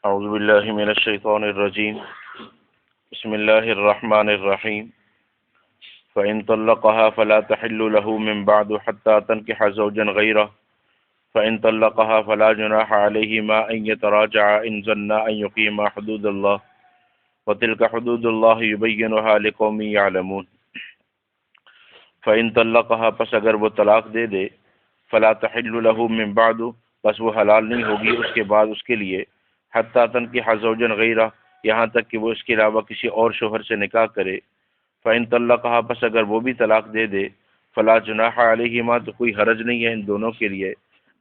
اعوذ باللہ من الشیطان الرجیم بسم اللہ الرحمن الرحیم فإن طلقها فلا تحل له من بعد حتى تنكح زوجا غيره فإن طلقها فلا جناح عليهما أن يتراجعا إن ظنا أن يقيما حدود الله وتلك حدود الله يبينها لقوم يعلمون فإن طلقها پس اگر وہ طلاق دے دے فلا تحل له من بعد پس وہ حلال نہیں ہوگی اس کے بعد اس کے لیے حتی تنکح زوجا غیرہ یہاں تک کہ وہ اس کے علاوہ کسی اور شوہر سے نکاح کرے فإن طلقها پس اگر وہ بھی طلاق دے دے فلا جناح علیہما تو کوئی حرج نہیں ہے ان دونوں کے لیے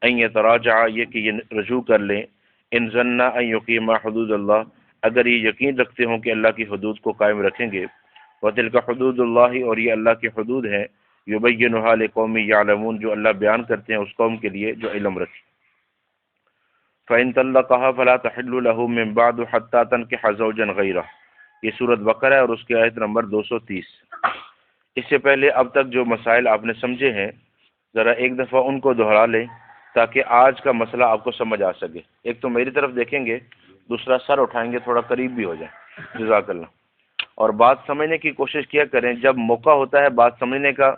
ان یتراجعا یہ کہ یہ رجوع کر لیں ان ظنا ان یقیما حدود اللہ اگر یہ یقین رکھتے ہوں کہ اللہ کی حدود کو قائم رکھیں گے وتلک حدود اللہ اور یہ اللہ کی حدود ہیں یبینھا لقوم یعلمون جو اللہ بیان کرتے ہیں اس قوم کے لیے جو علم رکھے فإن طلقها فلا تحل له من بعد حتى تنكح زوجا غيره یہ سورۃ بقرہ ہے اور اس کی آیت نمبر 230۔ اس سے پہلے اب تک جو مسائل آپ نے سمجھے ہیں ذرا ایک دفعہ ان کو دہرا لیں تاکہ آج کا مسئلہ آپ کو سمجھ آ سکے۔ ایک تو میری طرف دیکھیں گے، دوسرا سر اٹھائیں گے، تھوڑا قریب بھی ہو جائیں۔ جزاک اللہ۔ اور بات سمجھنے کی کوشش کیا کریں، جب موقع ہوتا ہے بات سمجھنے کا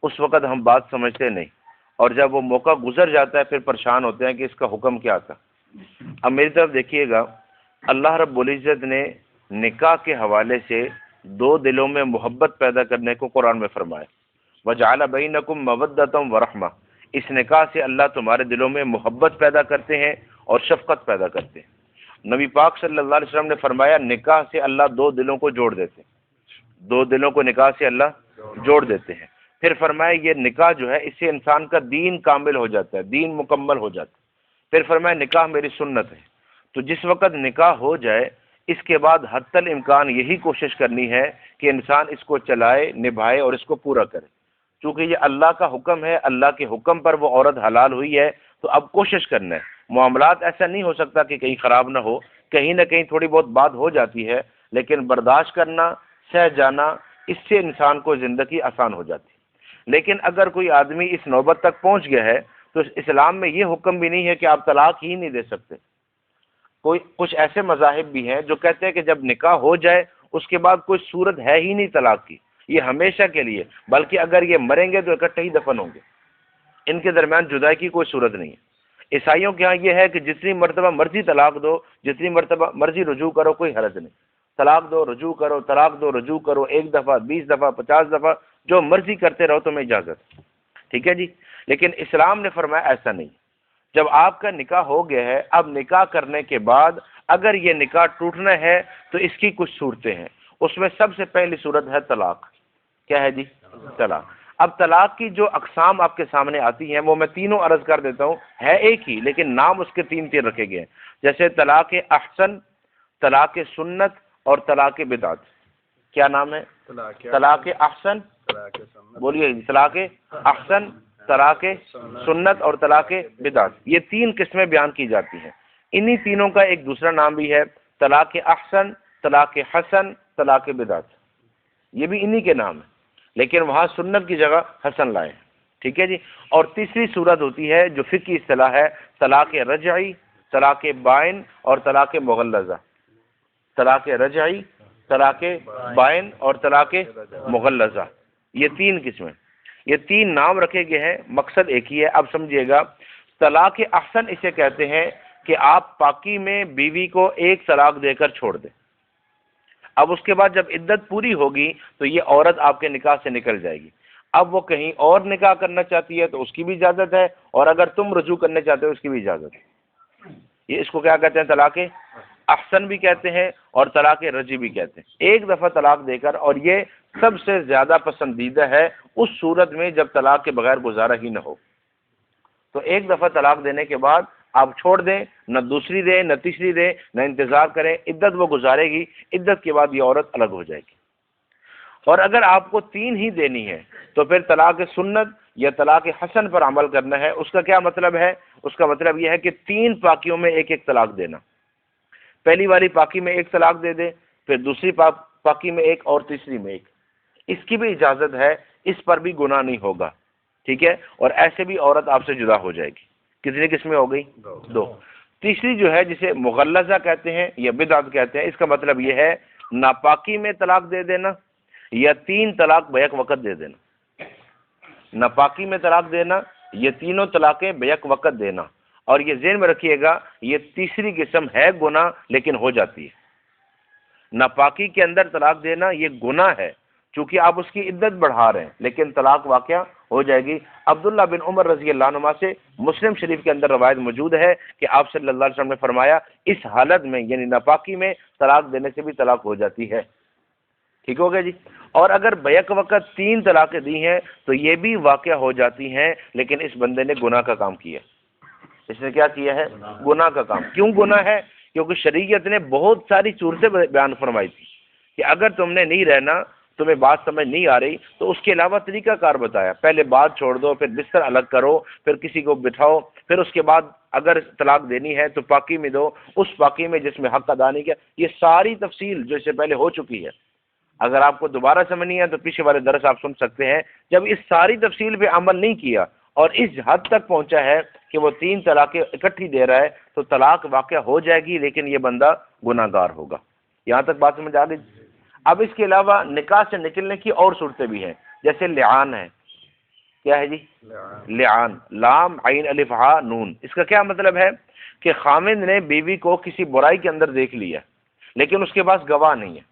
اس وقت ہم بات سمجھتے نہیں، اور جب وہ موقع گزر جاتا ہے پھر پریشان ہوتے ہیں کہ اس کا حکم کیا تھا۔ اب میری طرف دیکھیے گا، اللہ رب العزت نے نکاح کے حوالے سے دو دلوں میں محبت پیدا کرنے کو قرآن میں فرمایا، وَجَعَلَ بَيْنَكُمْ مَوَدَّةً وَرَحْمَةً، اس نکاح سے اللہ تمہارے دلوں میں محبت پیدا کرتے ہیں اور شفقت پیدا کرتے ہیں۔ نبی پاک صلی اللہ علیہ وسلم نے فرمایا نکاح سے اللہ دو دلوں کو جوڑ دیتے ہیں، دو دلوں کو نکاح سے اللہ جوڑ دیتے ہیں۔ پھر فرمایا یہ نکاح جو ہے اس سے انسان کا دین کامل ہو جاتا ہے، دین مکمل ہو جاتا ہے۔ پھر فرمایا نکاح میری سنت ہے۔ تو جس وقت نکاح ہو جائے اس کے بعد حتی الامکان یہی کوشش کرنی ہے کہ انسان اس کو چلائے، نبھائے اور اس کو پورا کرے، چونکہ یہ اللہ کا حکم ہے، اللہ کے حکم پر وہ عورت حلال ہوئی ہے۔ تو اب کوشش کرنا ہے، معاملات ایسا نہیں ہو سکتا کہ کہیں خراب نہ ہو، کہیں نہ کہیں تھوڑی بہت بات ہو جاتی ہے، لیکن برداشت کرنا، سہ جانا، اس سے انسان کو زندگی آسان ہو جاتی ہے۔ لیکن اگر کوئی آدمی اس نوبت تک پہنچ گیا ہے تو اسلام میں یہ حکم بھی نہیں ہے کہ آپ طلاق ہی نہیں دے سکتے۔ کچھ ایسے مذاہب بھی ہیں جو کہتے ہیں کہ جب نکاح ہو جائے اس کے بعد کوئی صورت ہے ہی نہیں طلاق کی، یہ ہمیشہ کے لیے، بلکہ اگر یہ مریں گے تو اکٹھے ہی دفن ہوں گے، ان کے درمیان جدائی کی کوئی صورت نہیں ہے۔ عیسائیوں کے ہاں یہ ہے کہ جتنی مرتبہ مرضی طلاق دو، جتنی مرتبہ مرضی رجوع کرو، کوئی حرج نہیں، طلاق دو رجوع کرو، طلاق دو رجوع کرو، 1 دفعہ 20 دفعہ 50 دفعہ جو مرضی کرتے رہو، تمہیں اجازت۔ ٹھیک ہے جی، لیکن اسلام نے فرمایا ایسا نہیں۔ جب آپ کا نکاح ہو گیا ہے، اب نکاح کرنے کے بعد اگر یہ نکاح ٹوٹنا ہے تو اس کی کچھ صورتیں ہیں، اس میں سب سے پہلی صورت ہے طلاق۔ کیا ہے جی؟ طلاق۔ اب طلاق کی جو اقسام آپ کے سامنے آتی ہیں وہ میں تینوں عرض کر دیتا ہوں، ہے ایک ہی لیکن نام اس کے تین رکھے گئے ہیں، جیسے طلاق احسن، طلاق سنت اور طلاق بدعت۔ کیا نام ہے؟ طلاق احسن، بولیے، طلاق احسن، طلاق سنت اور طلاق بدعت، یہ 3 قسمیں بیان کی جاتی ہیں۔ انہی تینوں کا ایک دوسرا نام بھی ہے، طلاق احسن، طلاق حسن، طلاق بدعت، یہ بھی انہی کے نام ہیں، لیکن وہاں سنت کی جگہ حسن لائے۔ ٹھیک ہے جی۔ اور تیسری صورت ہوتی ہے جو فقہی اصطلاح ہے، طلاق رجعی، طلاق بائن اور طلاق مغلظہ۔ طلاق رجعی، طلاق بائن اور طلاق مغلظہ، یہ 3 قسمیں، یہ 3 نام رکھے گئے ہیں، مقصد ایک ہی ہے۔ اب سمجھیے گا، طلاق احسن اسے کہتے ہیں کہ آپ پاکی میں بیوی کو 1 طلاق دے کر چھوڑ دیں۔ اب اس کے بعد جب عدت پوری ہوگی تو یہ عورت آپ کے نکاح سے نکل جائے گی۔ اب وہ کہیں اور نکاح کرنا چاہتی ہے تو اس کی بھی اجازت ہے، اور اگر تم رجوع کرنے چاہتے ہو اس کی بھی اجازت ہے۔ یہ اس کو کیا کہتے ہیں؟ طلاق احسن بھی کہتے ہیں اور طلاق رجعی بھی کہتے ہیں، 1 دفعہ طلاق دے کر، اور یہ سب سے زیادہ پسندیدہ ہے اس صورت میں جب طلاق کے بغیر گزارا ہی نہ ہو۔ تو 1 دفعہ طلاق دینے کے بعد آپ چھوڑ دیں، نہ دوسری دیں نہ تیسری دیں، نہ انتظار کریں، عدت وہ گزارے گی، عدت کے بعد یہ عورت الگ ہو جائے گی۔ اور اگر آپ کو 3 ہی دینی ہے تو پھر طلاق سنت یا طلاق حسن پر عمل کرنا ہے۔ اس کا کیا مطلب ہے؟ اس کا مطلب یہ ہے کہ 3 پاکیوں میں 1 طلاق دینا۔ پہلی والی پاکی میں 1 طلاق دے دے، پھر دوسری پاکی میں 1 اور تیسری میں 1، اس کی بھی اجازت ہے، اس پر بھی گناہ نہیں ہوگا۔ ٹھیک ہے، اور ایسے بھی عورت آپ سے جدا ہو جائے گی۔ کتنی قسمیں ہو گئی؟ 2۔ تیسری جو ہے جسے مغلظہ کہتے ہیں یا بدعت کہتے ہیں، اس کا مطلب یہ ہے ناپاکی میں طلاق دے دینا یا 3 طلاق بیک وقت دے دینا۔ ناپاکی میں طلاق دینا، یہ تینوں طلاقیں بیک وقت دینا، اور یہ ذہن میں رکھیے گا یہ تیسری قسم ہے گناہ لیکن ہو جاتی ہے۔ ناپاکی کے اندر طلاق دینا یہ گناہ ہے، چونکہ آپ اس کی عدت بڑھا رہے ہیں، لیکن طلاق واقعہ ہو جائے گی۔ عبداللہ بن عمر رضی اللہ عنہما سے مسلم شریف کے اندر روایت موجود ہے کہ آپ صلی اللہ علیہ وسلم نے فرمایا اس حالت میں یعنی ناپاکی میں طلاق دینے سے بھی طلاق ہو جاتی ہے۔ ٹھیک ہو گیا جی۔ اور اگر بیک وقت 3 طلاقیں دی ہیں تو یہ بھی واقعہ ہو جاتی ہیں، لیکن اس بندے نے گناہ کا کام کیا، اس نے کیا کیا ہے؟ گناہ کا کام۔ کیوں گناہ ہے؟ کیونکہ شریعت نے بہت ساری صورتیں بیان فرمائی تھی کہ اگر تم نے نہیں رہنا، تمہیں بات سمجھ نہیں آ رہی تو اس کے علاوہ طریقہ کار بتایا، پہلے بات چھوڑ دو، پھر بستر الگ کرو، پھر کسی کو بٹھاؤ، پھر اس کے بعد اگر طلاق دینی ہے تو پاکی میں دو، اس پاکی میں جس میں حق ادا نہیں کیا۔ یہ ساری تفصیل جو اس سے پہلے ہو چکی ہے، اگر آپ کو دوبارہ سمجھنی ہے تو پیچھے والے درس آپ سن سکتے ہیں۔ جب اس ساری تفصیل پہ عمل نہیں کیا اور اس حد تک پہنچا ہے کہ وہ 3 طلاقیں اکٹھی دے رہا ہے تو طلاق واقع ہو جائے گی، لیکن یہ بندہ گناہ گار ہوگا۔ یہاں تک بات سمجھ آ گئی؟ اب اس کے علاوہ نکاح سے نکلنے کی اور صورتیں بھی ہیں، جیسے لعان ہے۔ کیا ہے جی؟ لعان، لام عین الف ہا نون۔ اس کا کیا مطلب ہے کہ خامند نے بیوی کو کسی برائی کے اندر دیکھ لیا لیکن اس کے پاس گواہ نہیں ہے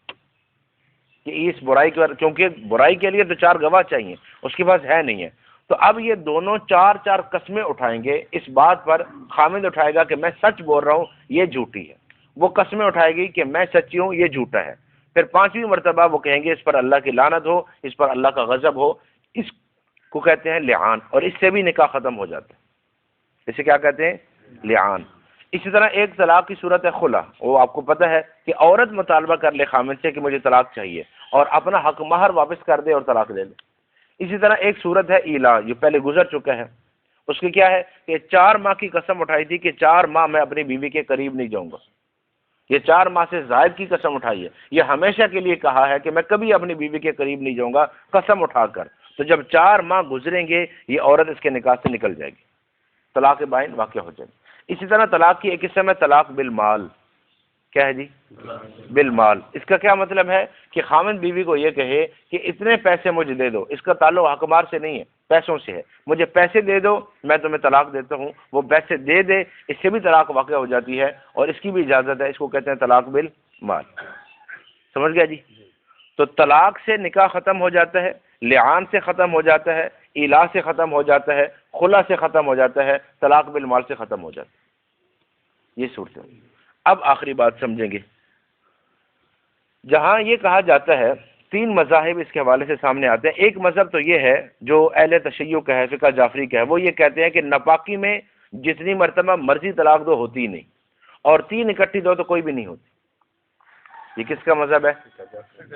کہ اس برائی کے، کیونکہ برائی کے لیے تو 4 گواہ چاہیے، اس کے پاس ہے نہیں ہے، تو اب یہ دونوں 4 قسمیں اٹھائیں گے۔ اس بات پر خامند اٹھائے گا کہ میں سچ بول رہا ہوں، یہ جھوٹی ہے، وہ قسمیں اٹھائے گی کہ میں سچی ہوں، یہ جھوٹا ہے، پھر 5ویں مرتبہ وہ کہیں گے اس پر اللہ کی لعنت ہو، اس پر اللہ کا غضب ہو۔ اس کو کہتے ہیں لعان، اور اس سے بھی نکاح ختم ہو جاتا ہے۔ اسے کیا کہتے ہیں؟ لعان۔ اسی طرح ایک طلاق کی صورت ہے خلا، وہ آپ کو پتہ ہے کہ عورت مطالبہ کر لے خامند سے کہ مجھے طلاق چاہیے اور اپنا حق مہر واپس کر دے اور طلاق دے دے۔ اسی طرح ایک صورت ہے ایلا، جو پہلے گزر چکا ہے، اس کی کیا ہے کہ 4 ماہ کی قسم اٹھائی تھی کہ 4 ماہ میں اپنی بیوی کے قریب نہیں جاؤں گا، یہ 4 ماہ سے زائد کی قسم اٹھائی ہے، یہ ہمیشہ کے لیے کہا ہے کہ میں کبھی اپنی بیوی کے قریب نہیں جاؤں گا قسم اٹھا کر، تو جب 4 ماہ گزریں گے یہ عورت اس کے نکاح سے نکل جائے گی، طلاق بائن واقع ہو جائے گی۔ اسی طرح طلاق کی ایک قسم ہے طلاق بالمال۔ کیا ہے جی؟ بالمال۔ اس کا کیا مطلب ہے کہ خامند بیوی کو یہ کہے کہ اتنے پیسے مجھے دے دو، اس کا تعلق حق مار سے نہیں ہے، پیسوں سے ہے، مجھے پیسے دے دو میں تمہیں طلاق دیتا ہوں، وہ پیسے دے دے، اس سے بھی طلاق واقع ہو جاتی ہے اور اس کی بھی اجازت ہے، اس کو کہتے ہیں طلاق بالمال۔ سمجھ گیا جی؟ تو طلاق سے نکاح ختم ہو جاتا ہے، لعان سے ختم ہو جاتا ہے، ایلا سے ختم ہو جاتا ہے، خلا سے ختم ہو جاتا ہے، طلاق بالمال سے ختم ہو جاتا ہے۔ یہ صورت ہے۔ اب آخری بات سمجھیں گے، جہاں یہ کہا جاتا ہے 3 مذاہب اس کے حوالے سے سامنے آتے ہیں۔ ایک مذہب تو یہ ہے جو اہل تشیع کا ہے، فقہ جعفری کا ہے، وہ یہ کہتے ہیں کہ ناپاکی میں جتنی مرتبہ مرضی طلاق دو ہوتی ہی نہیں، اور 3 اکٹھی دو تو کوئی بھی نہیں ہوتی۔ یہ کس کا مذہب ہے؟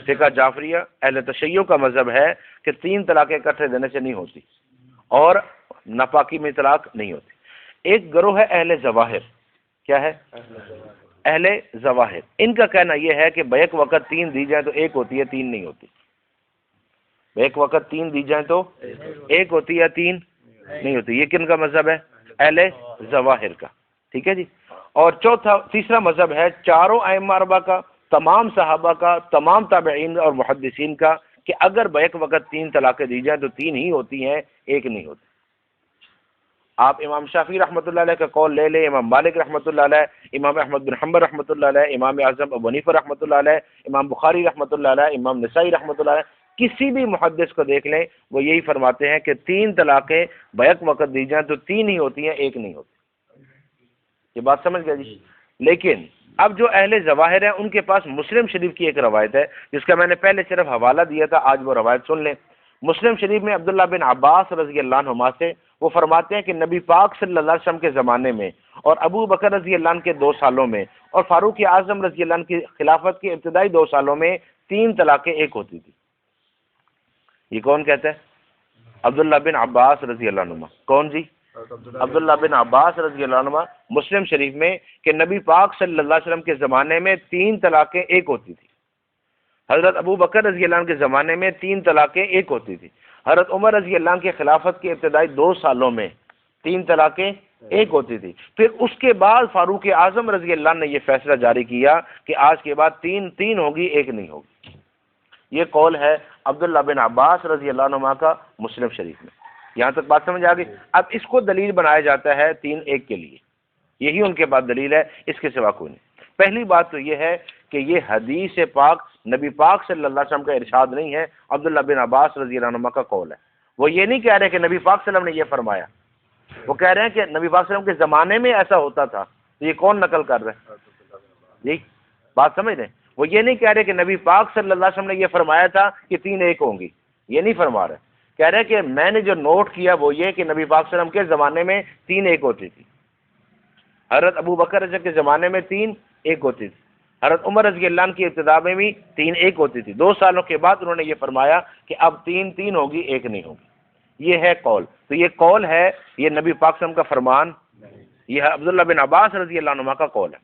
فقہ جعفریہ، اہل تشیع کا مذہب ہے کہ 3 طلاقیں اکٹھے دینے سے نہیں ہوتی اور ناپاکی میں طلاق نہیں ہوتی۔ ایک گروہ ہے اہل ظواہر۔ کیا ہے؟ اہل ظواہر۔ ان کا کہنا یہ ہے کہ بیک وقت 3 دی جائیں تو 1 ہوتی ہے، 3 نہیں ہوتی۔ بیک وقت 3 دی جائیں تو 1 ہوتی ہے، 3 نہیں ہوتی۔ یہ کن کا مذہب ہے؟ اہل ظواہر کا۔ ٹھیک ہے جی۔ اور تیسرا مذہب ہے چاروں ائمہ اربعہ کا، تمام صحابہ کا، تمام تابعین اور محدثین کا، کہ اگر بیک وقت 3 طلاقیں دی جائیں تو 3 ہی ہوتی ہیں، 1 نہیں ہوتی۔ آپ امام شافعی رحمۃ اللہ علیہ کا قول لے لیں، امام مالک رحمۃ اللہ علیہ، امام احمد بن حنبل رحمۃ اللہ علیہ، امام اعظم ابو حنیفہ رحمۃ اللہ علیہ، امام بخاری رحمۃ اللہ علیہ، امام نسائی رحمۃ اللہ علیہ، کسی بھی محدث کو دیکھ لیں وہ یہی فرماتے ہیں کہ 3 طلاقیں بیک وقت دی جائیں تو 3 ہی ہوتی ہیں، 1 نہیں ہوتی۔ یہ بات سمجھ گئے جی؟ لیکن اب جو اہل ظواہر ہیں ان کے پاس مسلم شریف کی ایک روایت ہے جس کا میں نے پہلے صرف حوالہ دیا تھا، آج وہ روایت سن لیں۔ مسلم شریف میں عبداللہ بن عباس رضی اللہ عنہما سے وہ فرماتے ہیں کہ نبی پاک صلی اللہ علیہ وسلم کے زمانے میں اور ابو بکر رضی اللہ عنہ کے 2 سالوں میں اور فاروق اعظم رضی اللہ عنہ کی خلافت کے ابتدائی 2 سالوں میں 3 طلاقیں 1 ہوتی تھی۔ یہ کون کہتا ہے؟ عبداللہ بن عباس رضی اللہ عنہ۔ کون جی؟ عبداللہ بن عباس رضی اللہ عنہ مسلم شریف میں کہ نبی پاک صلی اللہ علیہ وسلم کے زمانے میں 3 طلاقیں 1 ہوتی تھی۔ حضرت ابو بکر رضی اللہ عنہ کے زمانے میں 3 طلاقیں 1 ہوتی تھی۔ حضرت عمر رضی اللہ عنہ کے خلافت کے ابتدائی 2 سالوں میں 3 طلاقیں ایک ہوتی تھی. پھر اس کے بعد فاروق اعظم رضی اللہ عنہ نے یہ فیصلہ جاری کیا کہ آج کے بعد تین ہوگی، ایک نہیں ہوگی. یہ قول ہے عبداللہ بن عباس رضی اللہ عنہ کا مسلم شریف میں. یہاں تک بات سمجھ آ گئی. اب اس کو دلیل بنایا جاتا ہے 3-1 کے لیے، یہی ان کے بعد دلیل ہے، اس کے سوا کوئی نہیں. پہلی بات تو یہ ہے کہ یہ حدیث پاک نبی پاک صلی اللہ علیہ وسلم کا ارشاد نہیں ہے، عبداللہ بن عباس رضی اللہ عنہ کا قول ہے. وہ یہ نہیں کہہ رہے کہ نبی پاک صلی اللہ علیہ وسلم نے یہ فرمایا، وہ کہہ رہے ہیں کہ نبی پاک صلی اللہ علیہ وسلم کے زمانے میں ایسا ہوتا تھا. تو یہ کون نقل کر رہے ہیں؟ یہی بات سمجھ رہے ہیں. وہ یہ نہیں کہہ رہے کہ نبی پاک صلی اللہ علیہ وسلم نے یہ فرمایا تھا کہ 3-1 ہوں گی، یہ نہیں فرما رہے. کہہ رہے کہ میں نے جو نوٹ کیا وہ یہ کہ نبی پاک صلی اللہ علیہ وسلم کے زمانے میں 3-1 ہوتی تھی. حضرت ابو بکر رضی کے زمانے میں 3-1 ہوتی تھی. حضرت عمر رضی اللہ عنہ کی ابتدا میں بھی 3-1 ہوتی تھی. 2 سالوں کے بعد انہوں نے یہ فرمایا کہ اب 3 ہوگی، 1 نہیں ہوگی. یہ ہے قول. تو یہ قول ہے، یہ نبی پاک صلی اللہ علیہ وسلم کا فرمان، یہ عبداللہ بن عباس رضی اللہ عنہ کا قول ہے.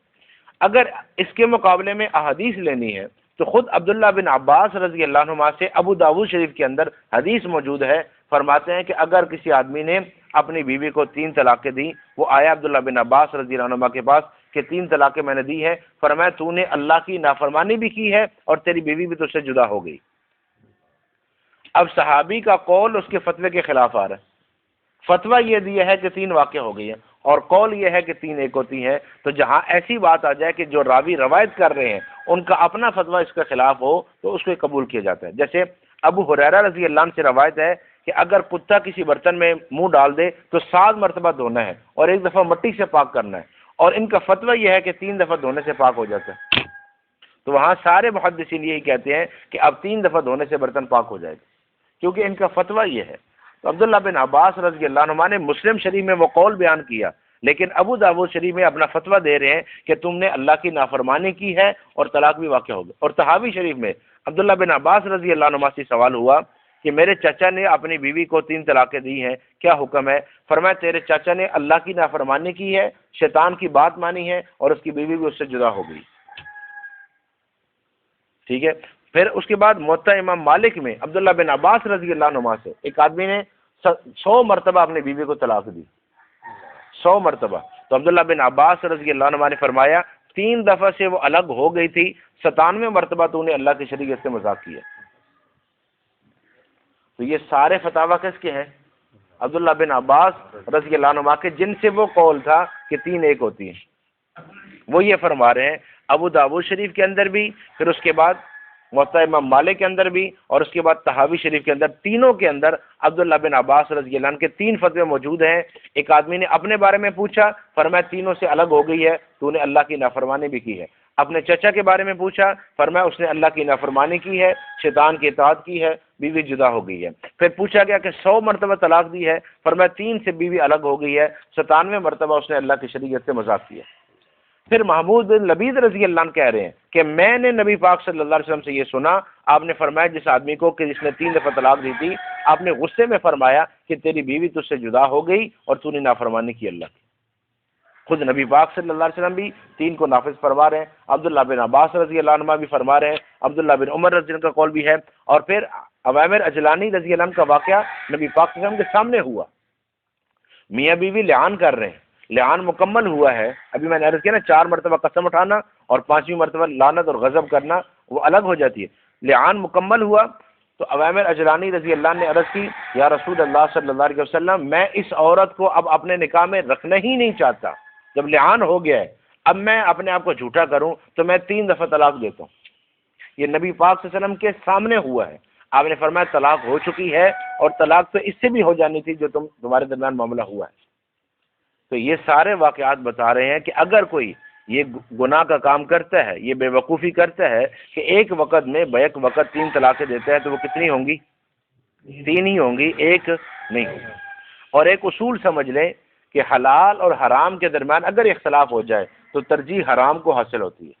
اگر اس کے مقابلے میں احادیث لینی ہے تو خود عبداللہ بن عباس رضی اللہ عنہ سے ابو داؤد شریف کے اندر حدیث موجود ہے. فرماتے ہیں کہ اگر کسی آدمی نے اپنی بیوی کو 3 طلاقیں دی، وہ آیا عبداللہ بن عباس رضی اللہ عنہ کے پاس کہ 3 طلاقیں میں نے دی ہے. فرمایا تو نے اللہ کی نافرمانی بھی کی ہے اور تیری بیوی بھی تجھ سے جدا ہو گئی. اب صحابی کا قول اس کے فتوے کے خلاف آ رہا ہے. فتویٰ یہ دیا ہے کہ 3 واقع ہو گئی ہیں اور قول یہ ہے کہ 3-1 ہوتی ہیں. تو جہاں ایسی بات آ جائے کہ جو راوی روایت کر رہے ہیں ان کا اپنا فتویٰ اس کے خلاف ہو تو اس کو قبول کیا جاتا ہے. جیسے ابو ہریرہ رضی اللہ عنہ سے روایت ہے کہ اگر کتا کسی برتن میں منہ ڈال دے تو 7 مرتبہ دھونا ہے اور 1 دفعہ مٹی سے پاک کرنا ہے، اور ان کا فتویٰ یہ ہے کہ 3 دفعہ دھونے سے پاک ہو جاتا ہے. تو وہاں سارے محدثین یہی کہتے ہیں کہ اب 3 دفعہ دھونے سے برتن پاک ہو جائے گا، کیونکہ ان کا فتویٰ یہ ہے. تو عبداللہ بن عباس رضی اللہ عنہ نے مسلم شریف میں وہ قول بیان کیا، لیکن ابو داؤد شریف میں اپنا فتویٰ دے رہے ہیں کہ تم نے اللہ کی نافرمانی کی ہے اور طلاق بھی واقع ہوگا. اور طحاوی شریف میں عبداللہ بن عباس رضی اللہ عنہ سے سوال ہوا کہ میرے چچا نے اپنی بیوی کو 3 طلاقیں دی ہیں، کیا حکم ہے؟ فرمایا تیرے چچا نے اللہ کی نافرمانی کی ہے، شیطان کی بات مانی ہے اور اس کی بیوی بھی اس سے جدا ہو گئی. ٹھیک ہے. پھر اس کے بعد موطا امام مالک میں عبداللہ بن عباس رضی اللہ عنہ سے ایک آدمی نے 100 مرتبہ اپنی بیوی کو طلاق دی، 100 مرتبہ. تو عبداللہ بن عباس رضی اللہ عنہ نے فرمایا 3 دفعہ سے وہ الگ ہو گئی تھی، 97 مرتبہ تو نے اللہ کی شریعت سے مذاق کیا. تو یہ سارے فتاویٰ کس کے ہیں؟ عبداللہ بن عباس رضی اللہ عنہ کے، جن سے وہ قول تھا کہ 3-1 ہوتی ہیں. وہ یہ فرما رہے ہیں ابو داؤد شریف کے اندر بھی، پھر اس کے بعد موطا امام مالک کے اندر بھی، اور اس کے بعد طحاوی شریف کے اندر، تینوں کے اندر عبداللہ بن عباس رضی اللہ عنہ کے 3 فتوے موجود ہیں. ایک آدمی نے اپنے بارے میں پوچھا، فرمایا تینوں سے الگ ہو گئی ہے، تو نے اللہ کی نافرمانی بھی کی ہے. اپنے چچا کے بارے میں پوچھا، فرمایا اس نے اللہ کی نافرمانی کی ہے، شیطان کی اطاعت کی ہے، بیوی جدا ہو گئی ہے. پھر پوچھا گیا کہ 100 مرتبہ طلاق دی ہے، فرمایا 3 سے بیوی الگ ہو گئی ہے، 97 مرتبہ اس نے اللہ کی شریعت سے مذاق کیا. پھر محمود بن لبید رضی اللہ عنہ کہہ رہے ہیں کہ میں نے نبی پاک صلی اللہ علیہ وسلم سے یہ سنا، آپ نے فرمایا جس آدمی کو کہ جس نے 3 دفعہ طلاق دی تھی، آپ نے غصے میں فرمایا کہ تیری بیوی تجھ سے جدا ہو گئی اور تو نے نافرمانی کی اللہ کی. خود نبی پاک صلی اللہ علیہ وسلم بھی 3 کو نافذ فرما رہے ہیں، عبداللہ بن عباس رضی اللہ عنہ بھی فرما رہے ہیں، عبداللہ بن عمر رضی اللہ عنہ کا قول بھی ہے. اور پھر عوامر اجلانی رضی اللہ عنہ کا واقعہ نبی پاک صلی اللہ علیہ وسلم کے سامنے ہوا. میاں بیوی لعان کر رہے ہیں، لعان مکمل ہوا ہے. ابھی میں نے عرض کیا نا 4 مرتبہ قسم اٹھانا اور 5ویں مرتبہ لعنت اور غضب کرنا وہ الگ ہو جاتی ہے. لعان مکمل ہوا تو عوامر اجلانی رضی اللہ عنہ نے عرض کی یا رسول اللہ صلی اللہ علیہ وسلم میں اس عورت کو اب اپنے نکاح میں رکھنا ہی نہیں چاہتا. جب لعان ہو گیا ہے اب میں اپنے آپ کو جھوٹا کروں تو میں 3 دفعہ طلاق دیتا ہوں. یہ نبی پاک صلی اللہ علیہ وسلم کے سامنے ہوا ہے. آپ نے فرمایا طلاق ہو چکی ہے اور طلاق تو اس سے بھی ہو جانی تھی جو تمہارے درمیان معاملہ ہوا ہے. تو یہ سارے واقعات بتا رہے ہیں کہ اگر کوئی یہ گناہ کا کام کرتا ہے، یہ بے وقوفی کرتا ہے کہ ایک وقت میں بیک وقت 3 طلاقیں دیتا ہے تو وہ کتنی ہوں گی؟ 3 ہی ہوں گی، 1 نہیں ہوگی. اور ایک اصول سمجھ لیں کہ حلال اور حرام کے درمیان اگر اختلاف ہو جائے تو ترجیح حرام کو حاصل ہوتی ہے.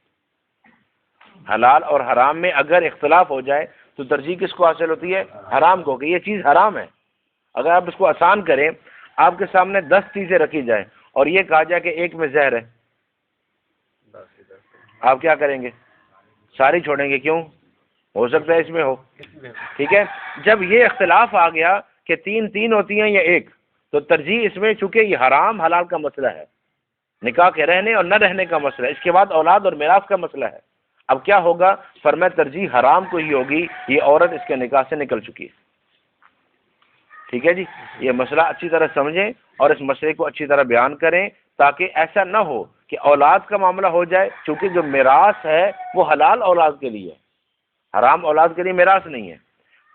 حلال اور حرام میں اگر اختلاف ہو جائے تو ترجیح کس کو حاصل ہوتی ہے؟ حرام کو، کہ یہ چیز حرام ہے. اگر آپ اس کو آسان کریں، آپ کے سامنے 10 چیزیں رکھی جائیں اور یہ کہا جائے کہ ایک میں زہر ہے، آپ کیا کریں گے؟ ساری چھوڑیں گے. کیوں؟ ہو سکتا ہے اس میں ہو. ٹھیک ہے. جب یہ اختلاف آ گیا کہ 3 ہوتی ہیں یا 1، تو ترجیح اس میں چونکہ یہ حرام حلال کا مسئلہ ہے، نکاح کے رہنے اور نہ رہنے کا مسئلہ ہے، اس کے بعد اولاد اور میراث کا مسئلہ ہے، اب کیا ہوگا؟ فرمایا ترجیح حرام کو ہی ہوگی، یہ عورت اس کے نکاح سے نکل چکی ہے۔ ٹھیک ہے جی، یہ مسئلہ اچھی طرح سمجھیں اور اس مسئلے کو اچھی طرح بیان کریں تاکہ ایسا نہ ہو کہ اولاد کا معاملہ ہو جائے، چونکہ جو میراث ہے وہ حلال اولاد کے لیے ہے، حرام اولاد کے لیے میراث نہیں ہے۔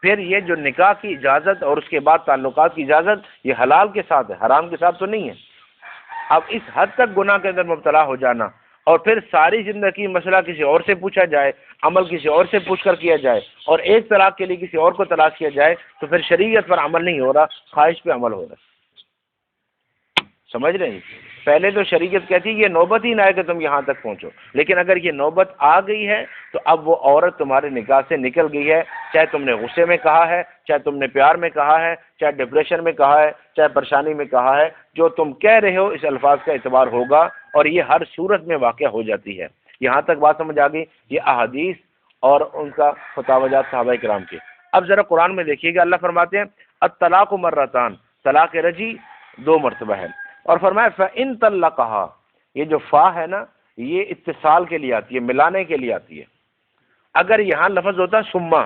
پھر یہ جو نکاح کی اجازت اور اس کے بعد تعلقات کی اجازت یہ حلال کے ساتھ ہے، حرام کے ساتھ تو نہیں ہے۔ اب اس حد تک گناہ کے اندر مبتلا ہو جانا اور پھر ساری زندگی مسئلہ کسی اور سے پوچھا جائے، عمل کسی اور سے پوچھ کر کیا جائے اور ایک طلاق کے لیے کسی اور کو طلاق کیا جائے تو پھر شریعت پر عمل نہیں ہو رہا، خواہش پہ عمل ہو رہا۔ سمجھ رہے ہیں؟ پہلے تو شریعت کہتی ہے یہ نوبت ہی نہ ہے کہ تم یہاں تک پہنچو، لیکن اگر یہ نوبت آ گئی ہے تو اب وہ عورت تمہارے نکاح سے نکل گئی ہے، چاہے تم نے غصے میں کہا ہے، چاہے تم نے پیار میں کہا ہے، چاہے ڈپریشن میں کہا ہے، چاہے پریشانی میں کہا ہے، جو تم کہہ رہے ہو اس الفاظ کا اعتبار ہوگا اور یہ ہر صورت میں واقع ہو جاتی ہے۔ یہاں تک بات سمجھ آ گئی؟ یہ احادیث اور ان کا فتاوی جات صحابہ کرام کے۔ اب ذرا قرآن میں دیکھیے گا، اللہ فرماتے ہیں الطلاق مرتان، طلاق رجی 2 مرتبہ ہے، اور فرمایا فَإِن طَلَّقَهَا، یہ جو فا ہے نا یہ اتصال کے لیے آتی ہے، ملانے کے لیے آتی ہے۔ اگر یہاں لفظ ہوتا ہے سما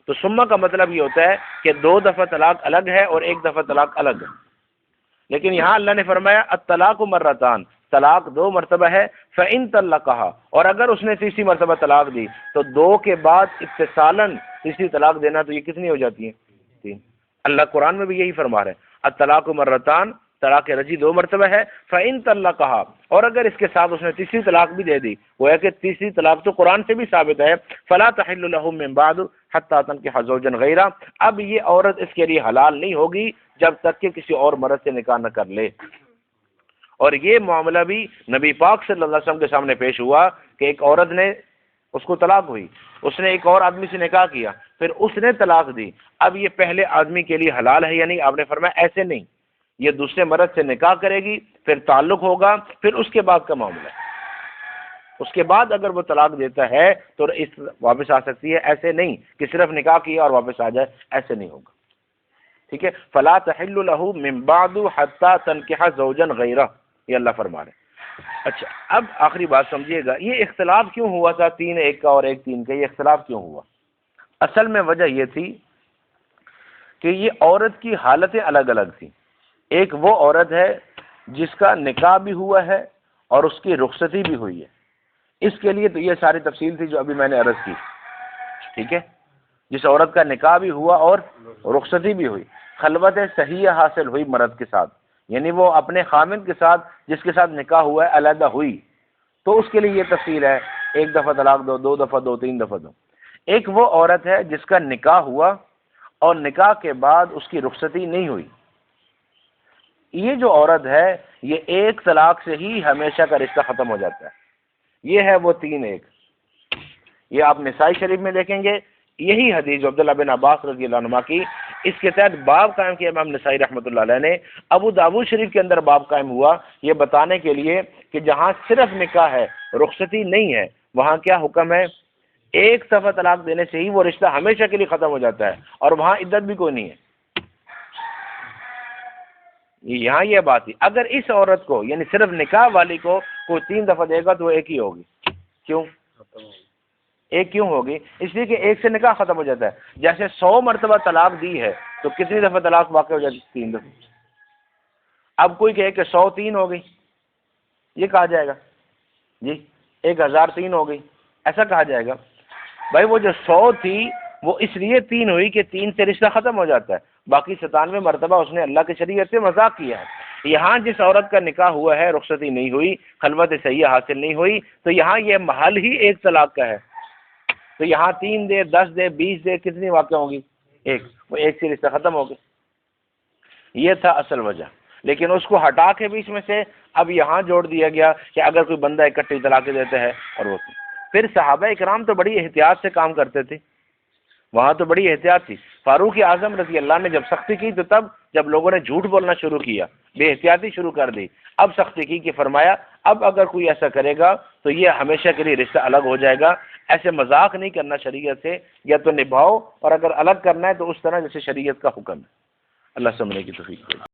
تو سما کا مطلب یہ ہوتا ہے کہ 2 دفعہ طلاق الگ ہے اور 1 دفعہ طلاق الگ ہے، لیکن یہاں اللہ نے فرمایا الطلاق مرتان، طلاق 2 مرتبہ ہے، فَإِن طَلَّقَهَا، اور اگر اس نے تیسری مرتبہ طلاق دی تو 2 کے بعد اتصالاً تیسری طلاق دینا تو یہ کتنی ہو جاتی ہے؟ 3۔ اللہ قرآن میں بھی یہی فرما رہے ہیں الطلاق مرتان، طلاق رجی 2 مرتبہ ہے، فَإِن طَلَّقَهَا، اور اگر اس کے ساتھ اس نے تیسری طلاق بھی دے دی، وہ ہے کہ تیسری طلاق تو قرآن سے بھی ثابت ہے فَلَا تَحِلُّ لَهُ مِن بَعْدُ حَتَّىٰ تَنكِحَ زَوْجًا غَيْرَهُ، اب یہ عورت اس کے لیے حلال نہیں ہوگی جب تک کہ کسی اور مرد سے نکاح نہ کر لے۔ اور یہ معاملہ بھی نبی پاک صلی اللہ علیہ وسلم کے سامنے پیش ہوا کہ ایک عورت نے، اس کو طلاق ہوئی، اس نے ایک اور آدمی سے نکاح کیا، پھر اس نے طلاق دی، اب یہ پہلے آدمی کے لیے حلال ہے یا نہیں؟ آپ نے فرمایا ایسے نہیں، یہ دوسرے مرد سے نکاح کرے گی، پھر تعلق ہوگا، پھر اس کے بعد کا معاملہ ہے، اس کے بعد اگر وہ طلاق دیتا ہے تو اس واپس آ سکتی ہے، ایسے نہیں کہ صرف نکاح کیا اور واپس آ جائے، ایسے نہیں ہوگا۔ ٹھیک ہے، فَلَا تَحِلُّ لَهُ مِن بَعْدُ حَتَّىٰ تَنكِحَ زَوْجًا غَيْرَهُ، یہ اللہ فرما رہے ہیں۔ اچھا اب آخری بات سمجھیے گا، یہ اختلاف کیوں ہوا تھا 3 1 کا اور 1 3 کا؟ یہ اختلاف کیوں ہوا؟ اصل میں وجہ یہ تھی کہ یہ عورت کی حالتیں الگ الگ تھیں۔ ایک وہ عورت ہے جس کا نکاح بھی ہوا ہے اور اس کی رخصتی بھی ہوئی ہے، اس کے لیے تو یہ ساری تفصیل تھی جو ابھی میں نے عرض کی۔ ٹھیک ہے، جس عورت کا نکاح بھی ہوا اور رخصتی بھی ہوئی، خلوت صحیح حاصل ہوئی مرد کے ساتھ، یعنی وہ اپنے خامند کے ساتھ جس کے ساتھ نکاح ہوا ہے علیحدہ ہوئی، تو اس کے لیے یہ تفصیل ہے 1 دفعہ طلاق دو، 2 دفعہ دو، 3 دفعہ دو۔ ایک وہ عورت ہے جس کا نکاح ہوا اور نکاح کے بعد اس کی رخصتی نہیں ہوئی، یہ جو عورت ہے یہ 1 طلاق سے ہی ہمیشہ کا رشتہ ختم ہو جاتا ہے۔ یہ ہے وہ 3 1، یہ آپ نسائی شریف میں دیکھیں گے، یہی حدیث جو عبداللہ بن عباس رضی اللہ عنہ کی، اس کے تحت باب قائم کیا امام نسائی رحمۃ اللہ علیہ نے۔ ابو داؤد شریف کے اندر باب قائم ہوا یہ بتانے کے لیے کہ جہاں صرف نکاح ہے، رخصتی نہیں ہے، وہاں کیا حکم ہے؟ 1 دفعہ طلاق دینے سے ہی وہ رشتہ ہمیشہ کے لیے ختم ہو جاتا ہے اور وہاں عدت بھی کوئی نہیں ہے۔ یہاں یہ بات تھی، اگر اس عورت کو یعنی صرف نکاح والی کو کوئی 3 دفعہ دے گا تو وہ 1 ہی ہوگی۔ کیوں 1 کیوں ہوگی؟ اس لیے کہ 1 سے نکاح ختم ہو جاتا ہے۔ جیسے 100 مرتبہ طلاق دی ہے تو کتنی دفعہ طلاق واقع ہو جاتی؟ 3 دفعہ۔ اب کوئی کہے کہ 103 ہو گئی، یہ کہا جائے گا جی 1003 ہو گئی، ایسا کہا جائے گا؟ بھائی وہ جو 100 تھی وہ اس لیے 3 ہوئی کہ 3 سے رشتہ ختم ہو جاتا ہے، باقی 97 مرتبہ اس نے اللہ کی شریعت سے مذاق کیا ہے۔ یہاں جس عورت کا نکاح ہوا ہے، رخصتی نہیں ہوئی، خلوت صحیح حاصل نہیں ہوئی، تو یہاں یہ محل ہی 1 طلاق کا ہے، تو یہاں 3 دے، 10 دے، 20 دے، کتنی واقع ہوگی؟ 1، وہ 1 سے رشتہ ختم ہو گیا۔ یہ تھا اصل وجہ، لیکن اس کو ہٹا کے بیچ میں سے اب یہاں جوڑ دیا گیا کہ اگر کوئی بندہ اکٹھی طلاقیں دیتا ہے اور وہ پھر صحابہ اکرام تو بڑی احتیاط سے کام کرتے تھے، وہاں تو بڑی احتیاط تھی۔ فاروق اعظم رضی اللہ نے جب سختی کی تو تب جب لوگوں نے جھوٹ بولنا شروع کیا، بے احتیاطی شروع کر دی، اب سختی کی کہ فرمایا اب اگر کوئی ایسا کرے گا تو یہ ہمیشہ کے لیے رشتہ الگ ہو جائے گا، ایسے مذاق نہیں کرنا شریعت سے، یا تو نبھاؤ اور اگر الگ کرنا ہے تو اس طرح جیسے شریعت کا حکم ہے۔ اللہ سمجھنے کی توفیق دے۔